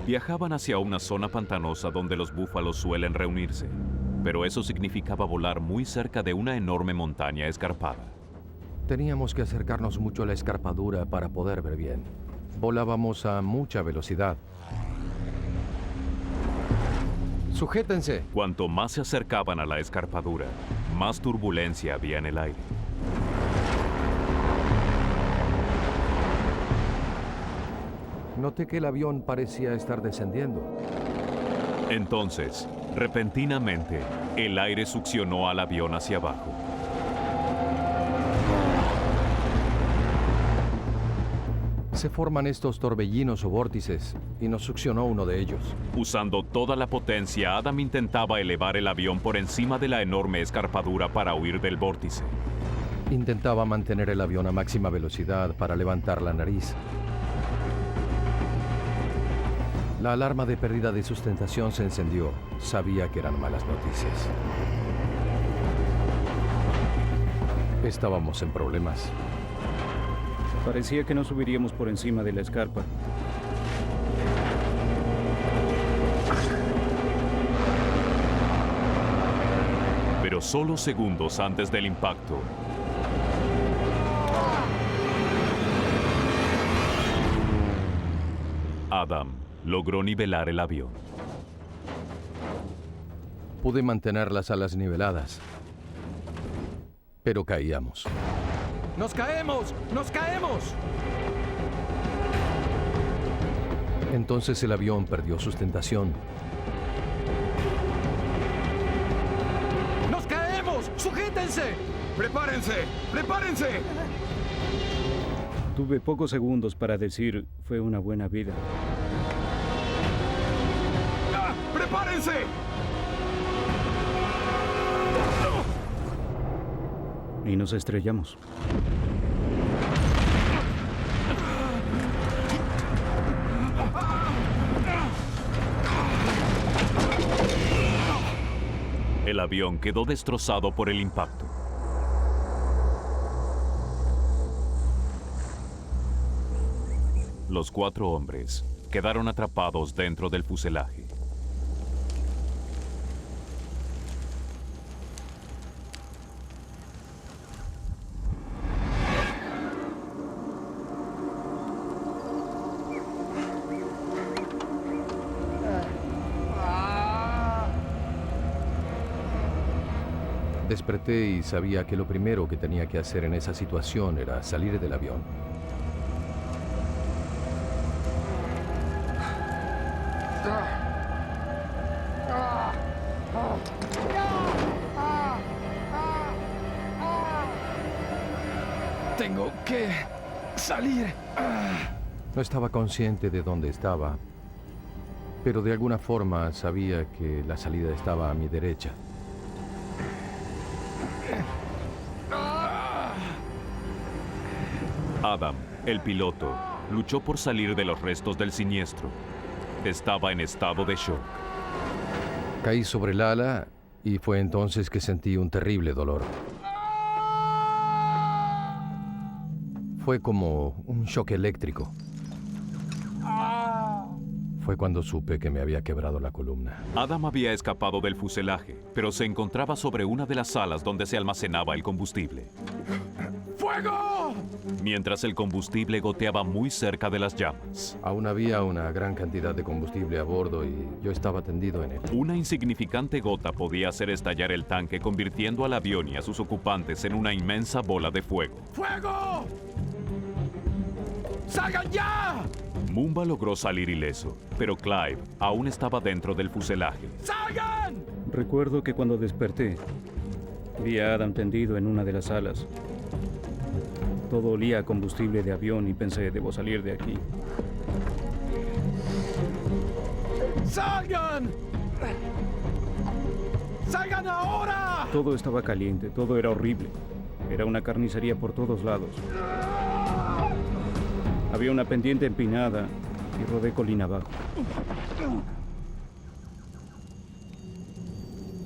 Viajaban hacia una zona pantanosa donde los búfalos suelen reunirse, pero eso significaba volar muy cerca de una enorme montaña escarpada. Teníamos que acercarnos mucho a la escarpadura para poder ver bien. Volábamos a mucha velocidad. ¡Sujétense! Cuanto más se acercaban a la escarpadura, más turbulencia había en el aire. Noté que el avión parecía estar descendiendo. Entonces, repentinamente, el aire succionó al avión hacia abajo. Se forman estos torbellinos o vórtices, y nos succionó uno de ellos. Usando toda la potencia, Adam intentaba elevar el avión por encima de la enorme escarpadura para huir del vórtice. Intentaba mantener el avión a máxima velocidad para levantar la nariz. La alarma de pérdida de sustentación se encendió. Sabía que eran malas noticias. Estábamos en problemas. Parecía que no subiríamos por encima de la escarpa. Pero solo segundos antes del impacto, Adam logró nivelar el avión. Pude mantener las alas niveladas, pero caíamos. ¡Nos caemos! ¡Nos caemos! Entonces el avión perdió sustentación. ¡Nos caemos! ¡Sujétense! ¡Prepárense! ¡Prepárense! Tuve pocos segundos para decir, fue una buena vida. ¡Ah! ¡Prepárense! Y nos estrellamos. El avión quedó destrozado por el impacto. Los 4 hombres quedaron atrapados dentro del fuselaje. Desperté y sabía que lo primero que tenía que hacer en esa situación era salir del avión. Tengo que salir. No estaba consciente de dónde estaba, pero de alguna forma sabía que la salida estaba a mi derecha. Adam, el piloto, luchó por salir de los restos del siniestro. Estaba en estado de shock. Caí sobre el ala y fue entonces que sentí un terrible dolor. Fue como un shock eléctrico. Fue cuando supe que me había quebrado la columna. Adam había escapado del fuselaje, pero se encontraba sobre una de las salas donde se almacenaba el combustible. ¡Fuego! Mientras el combustible goteaba muy cerca de las llamas. Aún había una gran cantidad de combustible a bordo y yo estaba tendido en él. Una insignificante gota podía hacer estallar el tanque, convirtiendo al avión y a sus ocupantes en una inmensa bola de fuego. ¡Fuego! ¡Salgan ya! Mumba logró salir ileso, pero Clive aún estaba dentro del fuselaje. ¡Salgan! Recuerdo que cuando desperté, vi a Adam tendido en una de las salas. Todo olía a combustible de avión y pensé, debo salir de aquí. ¡Salgan! ¡Salgan ahora! Todo estaba caliente, todo era horrible. Era una carnicería por todos lados. Había una pendiente empinada y rodé colina abajo.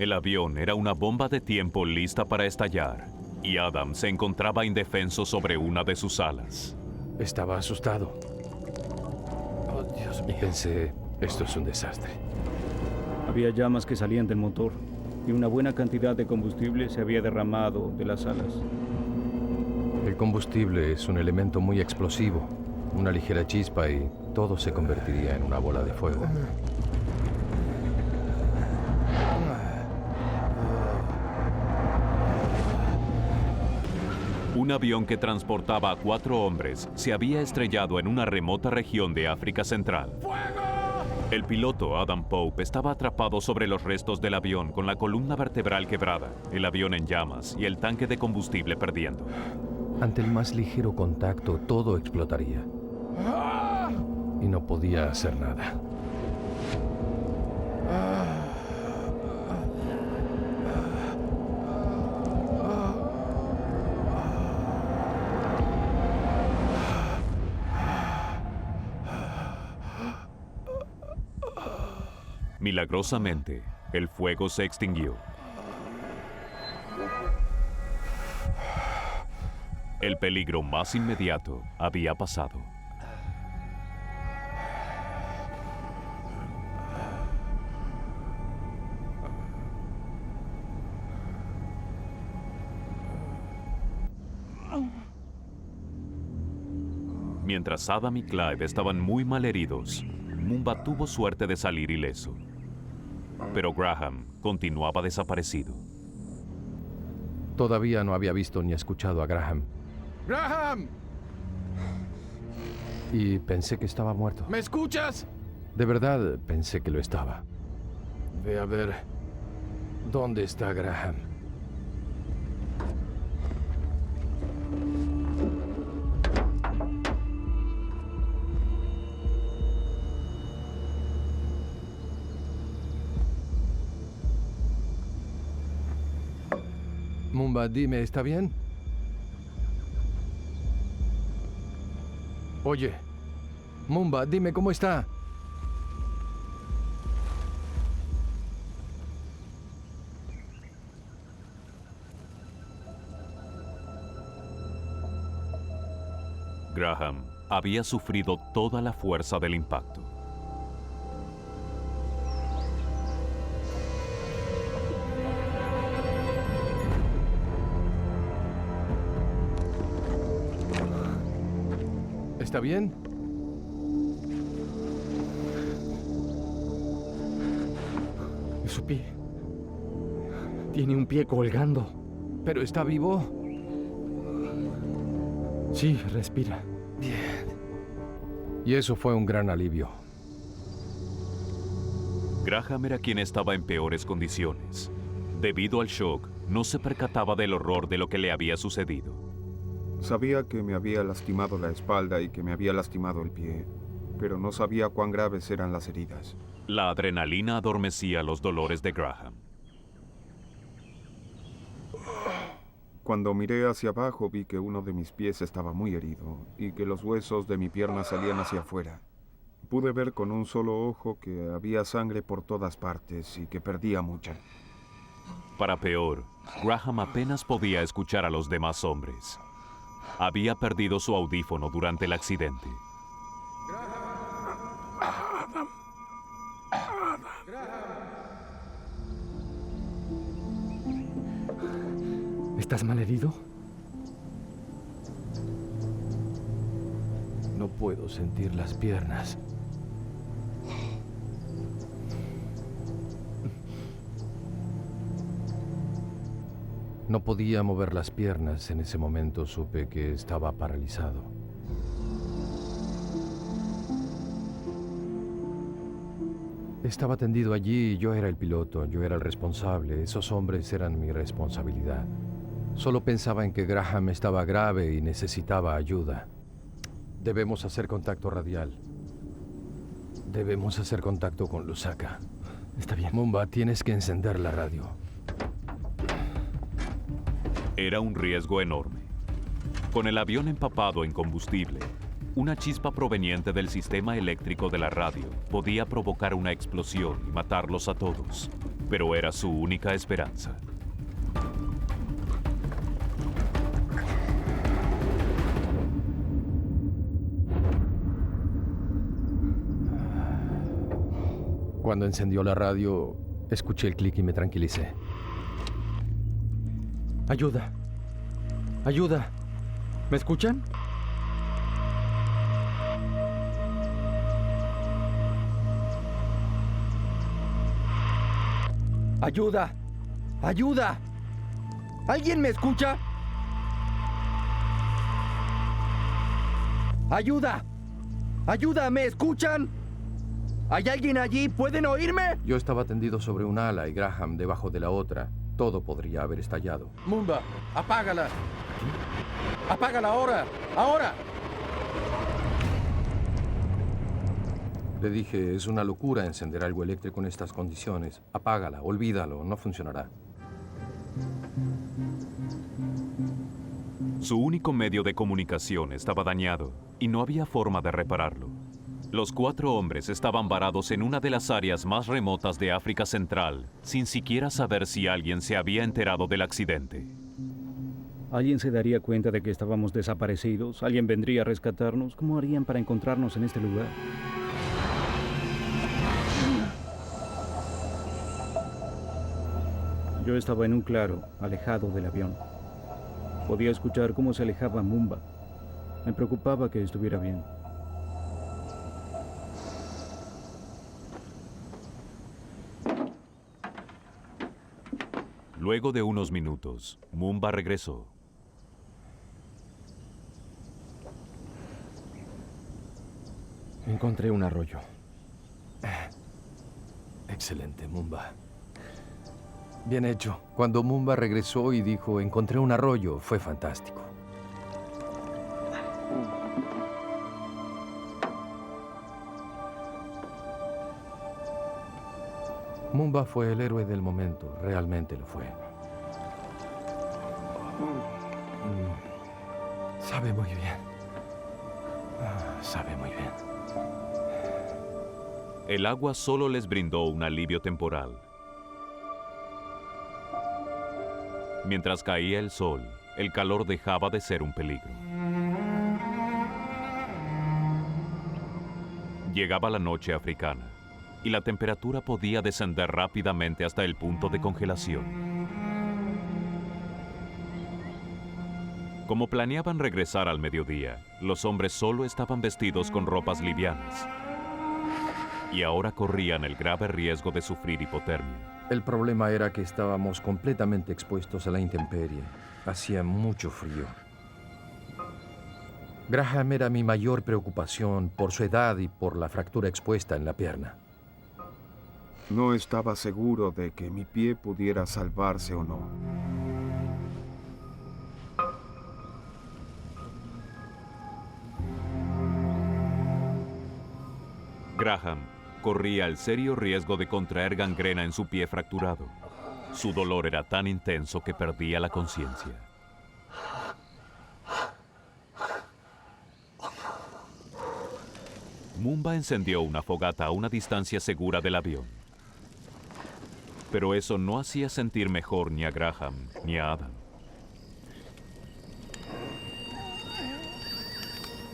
El avión era una bomba de tiempo lista para estallar, y Adam se encontraba indefenso sobre una de sus alas. Estaba asustado. Oh, Dios mío. Pensé, Esto es un desastre. Había llamas que salían del motor y una buena cantidad de combustible se había derramado de las alas. El combustible es un elemento muy explosivo. Una ligera chispa y todo se convertiría en una bola de fuego. Un avión que transportaba a 4 hombres se había estrellado en una remota región de África Central. El piloto, Adam Pope, estaba atrapado sobre los restos del avión con la columna vertebral quebrada, el avión en llamas y el tanque de combustible perdiendo. Ante el más ligero contacto, todo explotaría. Y no podía hacer nada. Milagrosamente, el fuego se extinguió. El peligro más inmediato había pasado. Mientras Adam y Clive estaban muy mal heridos, Mumba tuvo suerte de salir ileso. Pero Graham continuaba desaparecido. Todavía no había visto ni escuchado a Graham. ¡Graham! Y pensé que estaba muerto. ¿Me escuchas? De verdad pensé que lo estaba. Ve a ver. ¿Dónde está Graham? Mumba, dime, ¿está bien? Oye, Mumba, dime cómo está. Graham había sufrido toda la fuerza del impacto. ¿Está bien? Su pie. Tiene un pie colgando. ¿Pero está vivo? Sí, respira. Y eso fue un gran alivio. Graham era quien estaba en peores condiciones. Debido al shock, no se percataba del horror de lo que le había sucedido. Sabía que me había lastimado la espalda y que me había lastimado el pie, pero no sabía cuán graves eran las heridas. La adrenalina adormecía los dolores de Graham. Cuando miré hacia abajo vi que uno de mis pies estaba muy herido y que los huesos de mi pierna salían hacia afuera. Pude ver con un solo ojo que había sangre por todas partes y que perdía mucha. Para peor, Graham apenas podía escuchar a los demás hombres. Había perdido su audífono durante el accidente. ¿Estás mal herido? No puedo sentir las piernas. No podía mover las piernas. En ese momento supe que estaba paralizado. Estaba tendido allí y yo era el piloto, yo era el responsable. Esos hombres eran mi responsabilidad. Solo pensaba en que Graham estaba grave y necesitaba ayuda. Debemos hacer contacto radial. Debemos hacer contacto con Lusaka. Está bien. Mumba, tienes que encender la radio. Era un riesgo enorme. Con el avión empapado en combustible, una chispa proveniente del sistema eléctrico de la radio podía provocar una explosión y matarlos a todos, pero era su única esperanza. Cuando encendió la radio, escuché el clic y me tranquilicé. Ayuda. Ayuda. ¿Me escuchan? ¡Ayuda! ¡Ayuda! ¿Alguien me escucha? ¡Ayuda! ¡Ayuda! ¿Me escuchan? ¿Hay alguien allí? ¿Pueden oírme? Yo estaba tendido sobre un ala y Graham debajo de la otra. Todo podría haber estallado. Mumba, apágala. Apágala ahora. Ahora. Le dije, es una locura encender algo eléctrico en estas condiciones. Apágala, olvídalo, no funcionará. Su único medio de comunicación estaba dañado y no había forma de repararlo. Los 4 hombres estaban varados en una de las áreas más remotas de África Central, sin siquiera saber si alguien se había enterado del accidente. ¿Alguien se daría cuenta de que estábamos desaparecidos? ¿Alguien vendría a rescatarnos? ¿Cómo harían para encontrarnos en este lugar? Yo estaba en un claro, alejado del avión. Podía escuchar cómo se alejaba Mumba. Me preocupaba que estuviera bien. Luego de unos minutos, Mumba regresó. Encontré un arroyo. Excelente, Mumba. Bien hecho. Cuando Mumba regresó y dijo, encontré un arroyo, fue fantástico. Mumba fue el héroe del momento, realmente lo fue. Sabe muy bien. Sabe muy bien. El agua solo les brindó un alivio temporal. Mientras caía el sol, el calor dejaba de ser un peligro. Llegaba la noche africana y la temperatura podía descender rápidamente hasta el punto de congelación. Como planeaban regresar al mediodía, los hombres solo estaban vestidos con ropas livianas y ahora corrían el grave riesgo de sufrir hipotermia. El problema era que estábamos completamente expuestos a la intemperie. Hacía mucho frío. Graham era mi mayor preocupación por su edad y por la fractura expuesta en la pierna. No estaba seguro de que mi pie pudiera salvarse o no. Graham corría el serio riesgo de contraer gangrena en su pie fracturado. Su dolor era tan intenso que perdía la conciencia. Mumba encendió una fogata a una distancia segura del avión. Pero eso no hacía sentir mejor ni a Graham ni a Adam.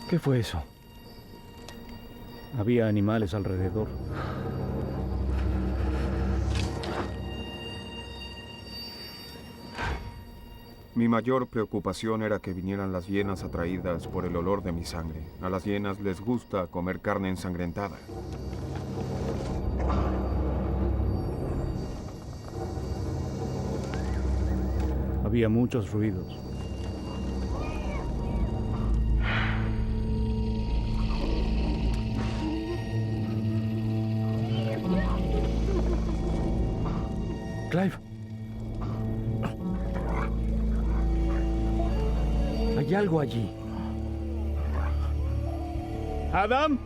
¿Qué fue eso? Había animales alrededor. Mi mayor preocupación era que vinieran las hienas atraídas por el olor de mi sangre. A las hienas les gusta comer carne ensangrentada. Había muchos ruidos. Clive. Hay algo allí. ¡Adam!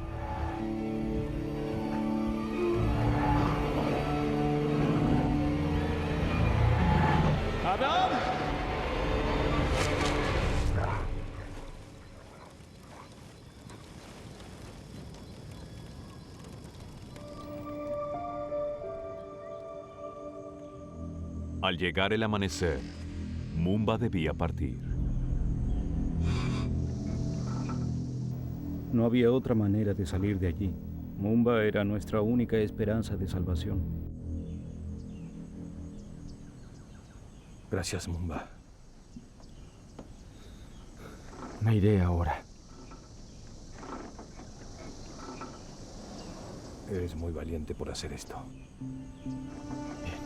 ¡Adam! Al llegar el amanecer, Mumba debía partir. No había otra manera de salir de allí. Mumba era nuestra única esperanza de salvación. Gracias, Mumba. Me iré ahora. Eres muy valiente por hacer esto. Bien.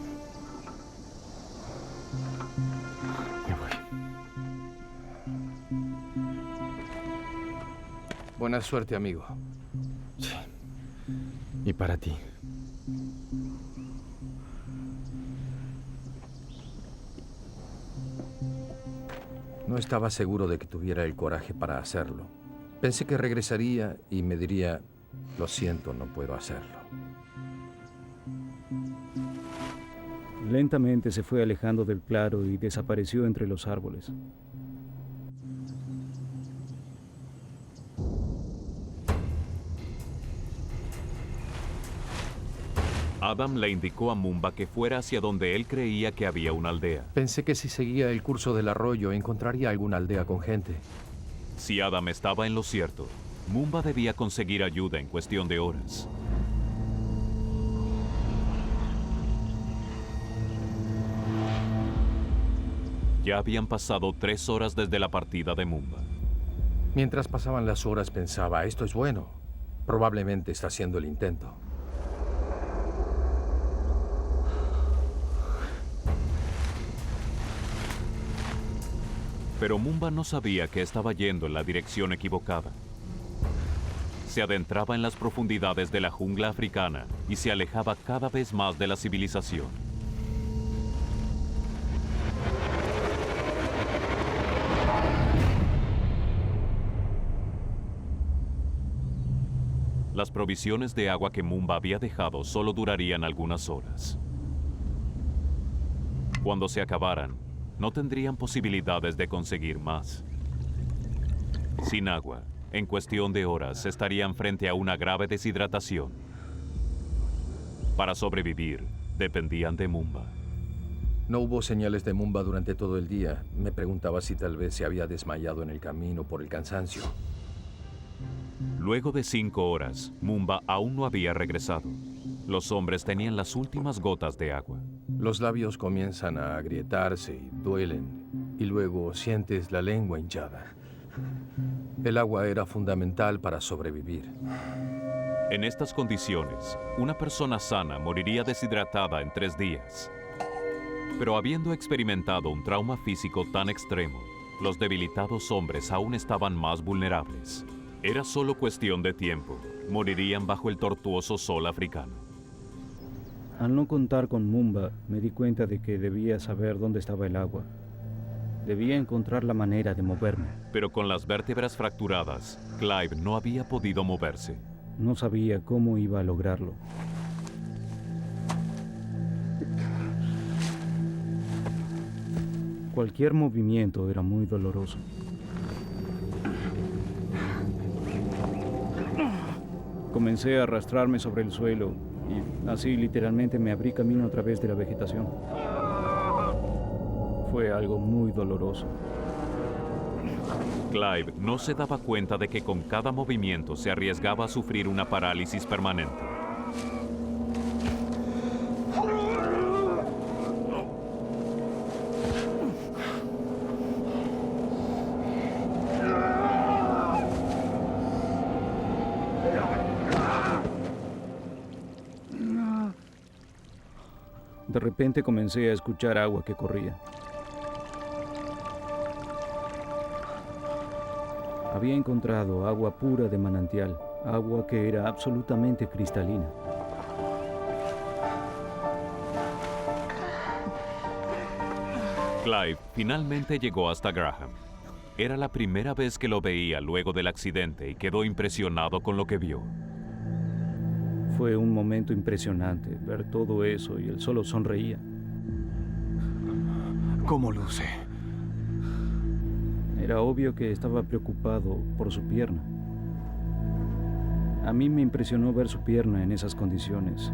Me voy. Buena suerte, amigo. Sí. Y para ti. No estaba seguro de que tuviera el coraje para hacerlo. Pensé que regresaría y me diría, lo siento, no puedo hacerlo. Lentamente se fue alejando del claro y desapareció entre los árboles. Adam le indicó a Mumba que fuera hacia donde él creía que había una aldea. Pensé que si seguía el curso del arroyo encontraría alguna aldea con gente. Si Adam estaba en lo cierto, Mumba debía conseguir ayuda en cuestión de horas. Ya habían pasado 3 horas desde la partida de Mumba. Mientras pasaban las horas pensaba, esto es bueno. Probablemente está haciendo el intento. Pero Mumba no sabía que estaba yendo en la dirección equivocada. Se adentraba en las profundidades de la jungla africana y se alejaba cada vez más de la civilización. Las provisiones de agua que Mumba había dejado solo durarían algunas horas. Cuando se acabaran, no tendrían posibilidades de conseguir más. Sin agua, en cuestión de horas, estarían frente a una grave deshidratación. Para sobrevivir, dependían de Mumba. No hubo señales de Mumba durante todo el día. Me preguntaba si tal vez se había desmayado en el camino por el cansancio. Luego de 5 horas, Mumba aún no había regresado. Los hombres tenían las últimas gotas de agua. Los labios comienzan a agrietarse y duelen, y luego sientes la lengua hinchada. El agua era fundamental para sobrevivir. En estas condiciones, una persona sana moriría deshidratada en 3 días. Pero habiendo experimentado un trauma físico tan extremo, los debilitados hombres aún estaban más vulnerables. Era solo cuestión de tiempo. Morirían bajo el tortuoso sol africano. Al no contar con Mumba, me di cuenta de que debía saber dónde estaba el agua. Debía encontrar la manera de moverme. Pero con las vértebras fracturadas, Clive no había podido moverse. No sabía cómo iba a lograrlo. Cualquier movimiento era muy doloroso. Comencé a arrastrarme sobre el suelo y así literalmente me abrí camino a través de la vegetación. Fue algo muy doloroso. Clive no se daba cuenta de que con cada movimiento se arriesgaba a sufrir una parálisis permanente. De repente comencé a escuchar agua que corría. Había encontrado agua pura de manantial, agua que era absolutamente cristalina. Clive finalmente llegó hasta Graham. Era la primera vez que lo veía luego del accidente y quedó impresionado con lo que vio. Fue un momento impresionante ver todo eso y él solo sonreía. ¿Cómo luce? Era obvio que estaba preocupado por su pierna. A mí me impresionó ver su pierna en esas condiciones.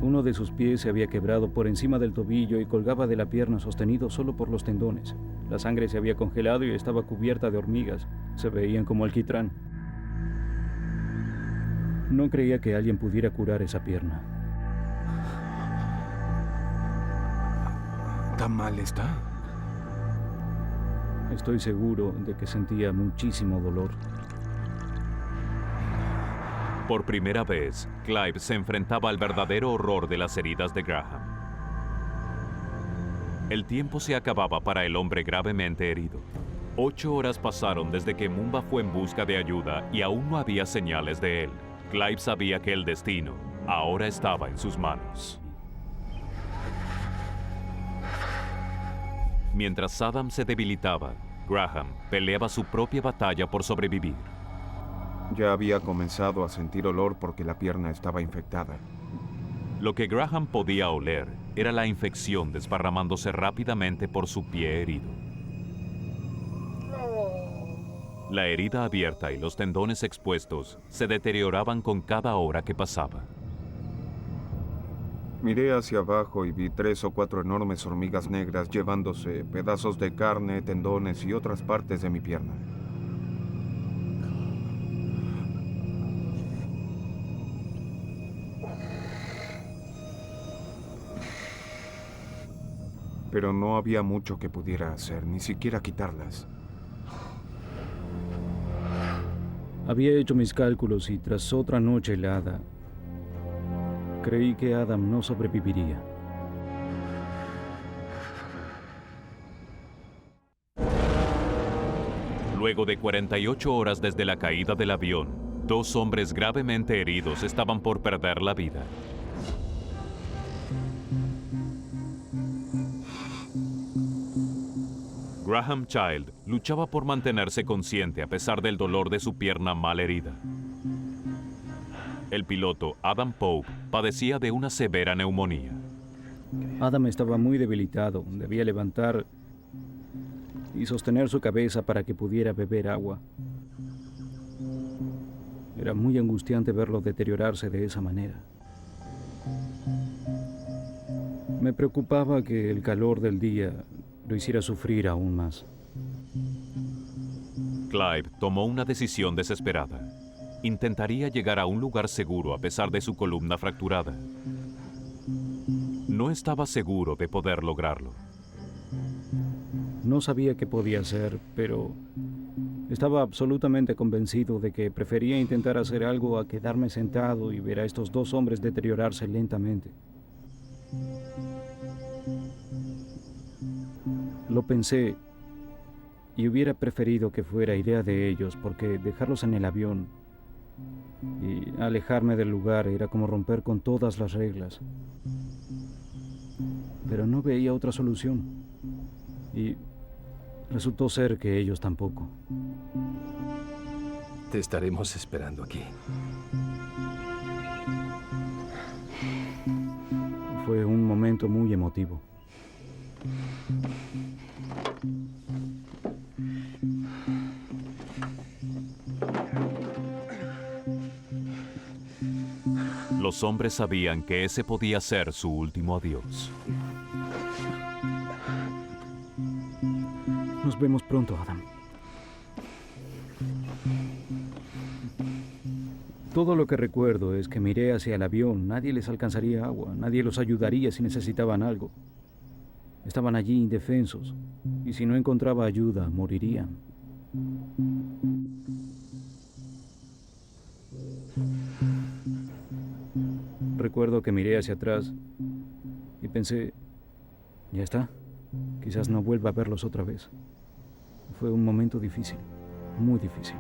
Uno de sus pies se había quebrado por encima del tobillo y colgaba de la pierna sostenido solo por los tendones. La sangre se había congelado y estaba cubierta de hormigas. Se veían como alquitrán. No creía que alguien pudiera curar esa pierna. ¿Tan mal está? Estoy seguro de que sentía muchísimo dolor. Por primera vez, Clive se enfrentaba al verdadero horror de las heridas de Graham. El tiempo se acababa para el hombre gravemente herido. 8 horas pasaron desde que Mumba fue en busca de ayuda y aún no había señales de él. Clive sabía que el destino ahora estaba en sus manos. Mientras Saddam se debilitaba, Graham peleaba su propia batalla por sobrevivir. Ya había comenzado a sentir olor porque la pierna estaba infectada. Lo que Graham podía oler era la infección desparramándose rápidamente por su pie herido. La herida abierta y los tendones expuestos se deterioraban con cada hora que pasaba. Miré hacia abajo y vi 3 o 4 enormes hormigas negras llevándose pedazos de carne, tendones y otras partes de mi pierna. Pero no había mucho que pudiera hacer, ni siquiera quitarlas. Había hecho mis cálculos y tras otra noche helada, creí que Adam no sobreviviría. Luego de 48 horas desde la caída del avión, 2 hombres gravemente heridos estaban por perder la vida. Graham Child luchaba por mantenerse consciente a pesar del dolor de su pierna mal herida. El piloto Adam Pope padecía de una severa neumonía. Adam estaba muy debilitado, debía levantar y sostener su cabeza para que pudiera beber agua. Era muy angustiante verlo deteriorarse de esa manera. Me preocupaba que el calor del día lo hiciera sufrir aún más. Clive tomó una decisión desesperada. Intentaría llegar a un lugar seguro a pesar de su columna fracturada. No estaba seguro de poder lograrlo. No sabía qué podía hacer, pero estaba absolutamente convencido de que prefería intentar hacer algo a quedarme sentado y ver a estos 2 hombres deteriorarse lentamente. Lo pensé y hubiera preferido que fuera idea de ellos, porque dejarlos en el avión y alejarme del lugar era como romper con todas las reglas. Pero no veía otra solución y resultó ser que ellos tampoco. Te estaremos esperando aquí. Fue un momento muy emotivo. Los hombres sabían que ese podía ser su último adiós. Nos vemos pronto, Adam. Todo lo que recuerdo es que miré hacia el avión. Nadie les alcanzaría agua, nadie los ayudaría si necesitaban algo. Estaban allí indefensos, y si no encontraba ayuda, morirían. Recuerdo que miré hacia atrás y pensé, ya está, quizás no vuelva a verlos otra vez. Fue un momento difícil, muy difícil.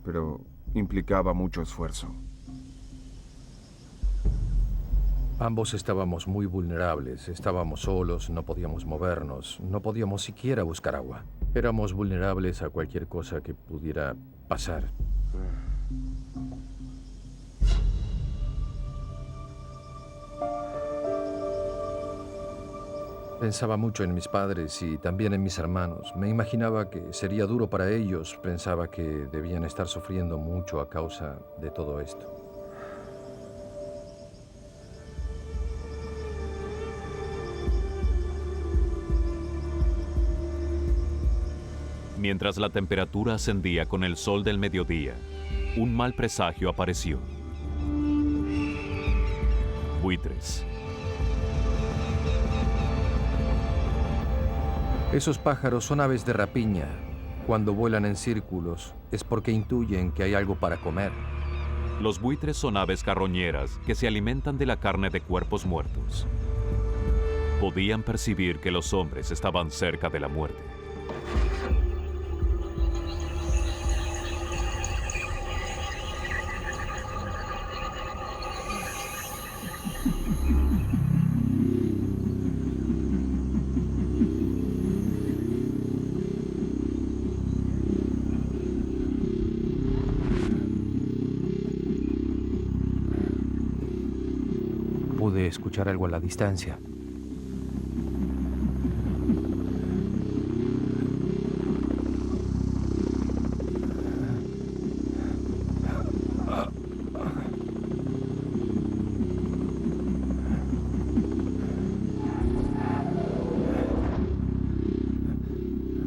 Pero implicaba mucho esfuerzo. Ambos estábamos muy vulnerables, estábamos solos, no podíamos movernos, no podíamos siquiera buscar agua. Éramos vulnerables a cualquier cosa que pudiera pasar. Pensaba mucho en mis padres y también en mis hermanos. Me imaginaba que sería duro para ellos. Pensaba que debían estar sufriendo mucho a causa de todo esto. Mientras la temperatura ascendía con el sol del mediodía, un mal presagio apareció. Buitres. Esos pájaros son aves de rapiña. Cuando vuelan en círculos es porque intuyen que hay algo para comer. Los buitres son aves carroñeras que se alimentan de la carne de cuerpos muertos. Podían percibir que los hombres estaban cerca de la muerte. Pude escuchar algo a la distancia.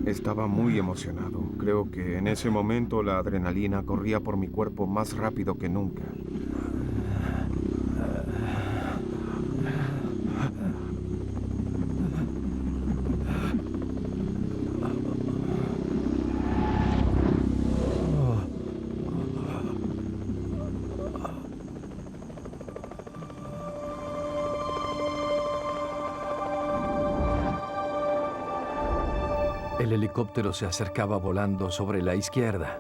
Estaba muy emocionado. Creo que en ese momento la adrenalina corría por mi cuerpo más rápido que nunca. El helicóptero se acercaba volando sobre la izquierda.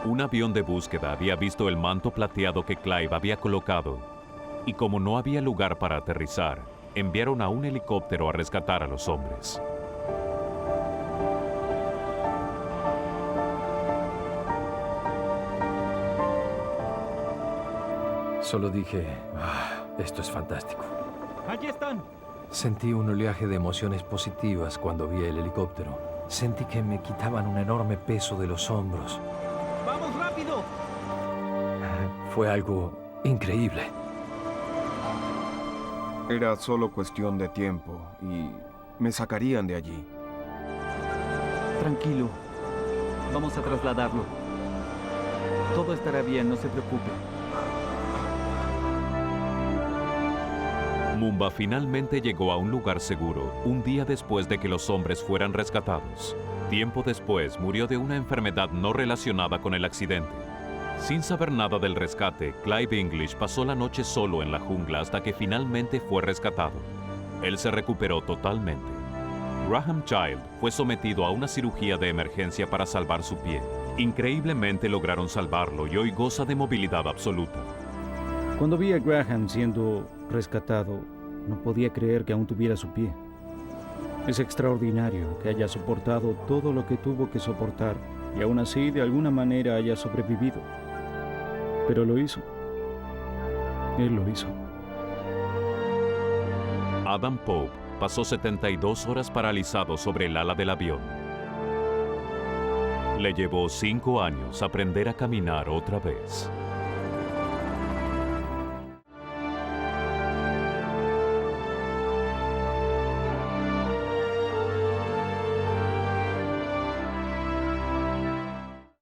Un avión de búsqueda había visto el manto plateado que Clive había colocado, y como no había lugar para aterrizar, enviaron a un helicóptero a rescatar a los hombres. Solo dije, esto es fantástico. ¡Allí están! Sentí un oleaje de emociones positivas cuando vi el helicóptero. Sentí que me quitaban un enorme peso de los hombros. ¡Vamos rápido! Fue algo increíble. Era solo cuestión de tiempo y me sacarían de allí. Tranquilo. Vamos a trasladarlo. Todo estará bien, no se preocupe. Mumba finalmente llegó a un lugar seguro un día después de que los hombres fueran rescatados. Tiempo después murió de una enfermedad no relacionada con el accidente. Sin saber nada del rescate, Clive English pasó la noche solo en la jungla hasta que finalmente fue rescatado. Él se recuperó totalmente. Graham Child fue sometido a una cirugía de emergencia para salvar su pie. Increíblemente lograron salvarlo y hoy goza de movilidad absoluta. Cuando vi a Graham siendo rescatado, no podía creer que aún tuviera su pie. Es extraordinario que haya soportado todo lo que tuvo que soportar y aún así de alguna manera haya sobrevivido. Pero lo hizo. Él lo hizo. Adam Pope pasó 72 horas paralizado sobre el ala del avión. Le llevó 5 años aprender a caminar otra vez.